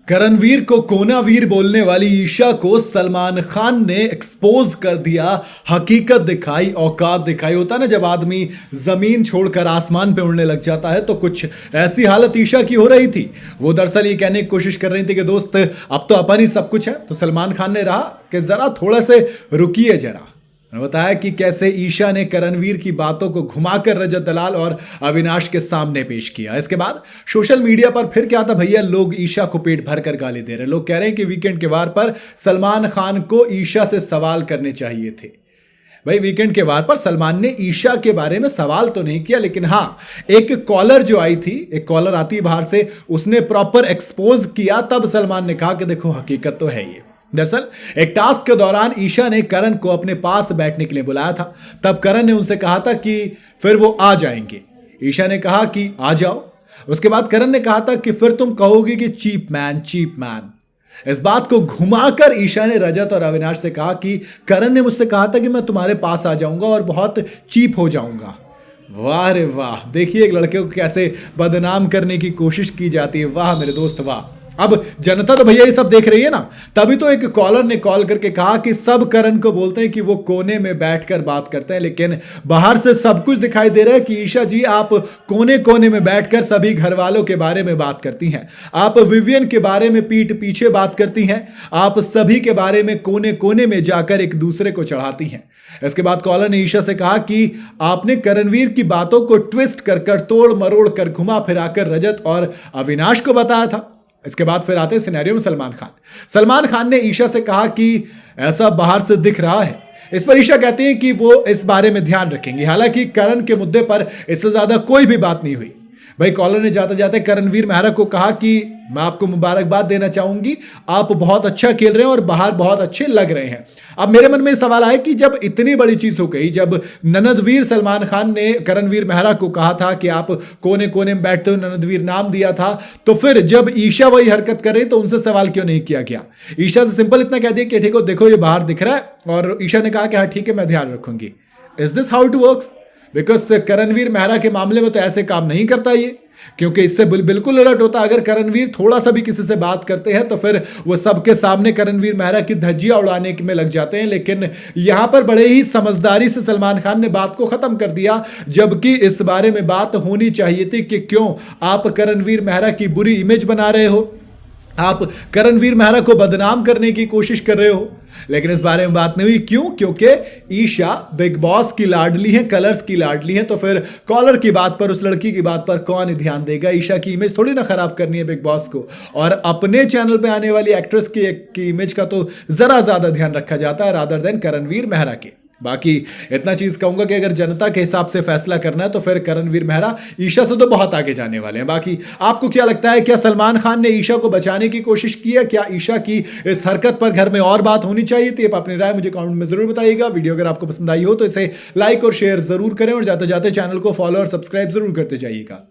करणवीर को कोनावीर बोलने वाली ईशा को सलमान खान ने एक्सपोज कर दिया। हकीकत दिखाई, औकात दिखाई। होता है ना जब आदमी जमीन छोड़कर आसमान पे उड़ने लग जाता है, तो कुछ ऐसी हालत ईशा की हो रही थी। वो दरअसल ये कहने की कोशिश कर रही थी कि दोस्त अब तो अपन ही सब कुछ है। तो सलमान खान ने रहा कि जरा थोड़ा से रुकिए जरा। बताया कि कैसे ईशा ने करणवीर की बातों को घुमाकर रजत दलाल और अविनाश के सामने पेश किया। इसके बाद सोशल मीडिया पर फिर क्या था भैया, लोग ईशा को पेट भर कर गाली दे रहे। लोग कह रहे हैं कि वीकेंड के वार पर सलमान खान को ईशा से सवाल करने चाहिए थे। भाई वीकेंड के वार पर सलमान ने ईशा के बारे में सवाल तो नहीं किया, लेकिन हाँ, एक कॉलर जो आई थी, एक कॉलर आती है बाहर से, उसने प्रॉपर एक्सपोज किया। तब सलमान ने कहा कि देखो हकीकत तो है ये। दरअसल एक टास्क के दौरान ईशा ने करण को अपने पास बैठने के लिए बुलाया था। तब करण ने उनसे कहा था कि फिर वो आ जाएंगे। ईशा ने कहा कि आ जाओ। उसके बाद करण ने कहा था कि फिर तुम कहोगे कि चीप मैन, चीप मैन। इस बात को घुमाकर ईशा ने रजत और अविनाश से कहा कि करण ने मुझसे कहा था कि मैं तुम्हारे पास आ जाऊंगा और बहुत चीप हो जाऊंगा। वाह रे वाह, देखिए एक लड़के को कैसे बदनाम करने की कोशिश की जाती है। वाह मेरे दोस्त वाह। अब जनता तो भैया ये सब देख रही है ना। तभी तो एक कॉलर ने कॉल करके कहा कि सब करण को बोलते हैं कि वो कोने में बैठकर बात करते हैं, लेकिन बाहर से सब कुछ दिखाई दे रहा है कि ईशा जी आप कोने कोने में बैठकर सभी घर वालों के बारे में बात करती हैं। आप विवियन के बारे में पीठ पीछे बात करती हैं। आप सभी के बारे में कोने कोने में जाकर एक दूसरे को चढ़ाती हैं। इसके बाद कॉलर ने ईशा से कहा कि आपने करणवीर की बातों को ट्विस्ट कर कर, तोड़ मरोड़ कर, घुमा फिराकर रजत और अविनाश को बताया था। इसके बाद फिर आते हैं सिनेरियो में सलमान खान। सलमान खान ने ईशा से कहा कि ऐसा बाहर से दिख रहा है। इस पर ईशा कहती हैं कि वो इस बारे में ध्यान रखेंगे। हालांकि करण के मुद्दे पर इससे ज्यादा कोई भी बात नहीं हुई। भाई कॉलर ने जाते जाते करणवीर मेहरा को कहा कि मैं आपको मुबारकबाद देना चाहूंगी, आप बहुत अच्छा खेल रहे हैं और बाहर बहुत अच्छे लग रहे हैं। अब मेरे मन में सवाल आया कि जब इतनी बड़ी चीज हो गई, जब ननदवीर सलमान खान ने करणवीर मेहरा को कहा था कि आप कोने कोने में बैठते हो, ननदवीर नाम दिया था, तो फिर जब ईशा वही हरकत कर रही तो उनसे सवाल क्यों नहीं किया गया? ईशा से सिंपल इतना कह दिया कि ठीक हो, देखो ये बाहर दिख रहा है। और ईशा ने कहा कि हाँ ठीक है, मैं ध्यान रखूंगी। Is this how it works? Because Karanveer Mehra के मामले में तो ऐसे काम नहीं करता ये, क्योंकि इससे बिल्कुल उलट होता। अगर करणवीर थोड़ा सा भी किसी से बात करते हैं तो फिर वो सबके सामने करणवीर मेहरा की धज्जियां उड़ाने में लग जाते हैं। लेकिन यहां पर बड़े ही समझदारी से सलमान खान ने बात को खत्म कर दिया, जबकि इस बारे में बात होनी चाहिए थी कि क्यों आप करणवीर मेहरा की बुरी इमेज बना रहे हो, आप करणवीर मेहरा को बदनाम करने की कोशिश कर रहे हो। लेकिन इस बारे में बात नहीं हुई। क्यों? क्योंकि ईशा बिग बॉस की लाडली है, कलर्स की लाडली है। तो फिर कॉलर की बात पर, उस लड़की की बात पर कौन ध्यान देगा? ईशा की इमेज थोड़ी ना खराब करनी है बिग बॉस को। और अपने चैनल पे आने वाली एक्ट्रेस की इमेज का तो जरा ज्यादा ध्यान रखा जाता है रादर देन करणवीर मेहरा के। बाकी इतना चीज कहूंगा कि अगर जनता के हिसाब से फैसला करना है तो फिर करणवीर मेहरा ईशा से तो बहुत आगे जाने वाले हैं। बाकी आपको क्या लगता है, क्या सलमान खान ने ईशा को बचाने की कोशिश की है? क्या ईशा की इस हरकत पर घर में और बात होनी चाहिए थी? आप अपनी राय मुझे कमेंट में जरूर बताइएगा। वीडियो अगर आपको पसंद आई हो तो इसे लाइक और शेयर जरूर करें और जाते जाते चैनल को फॉलो और सब्सक्राइब जरूर करते जाइएगा।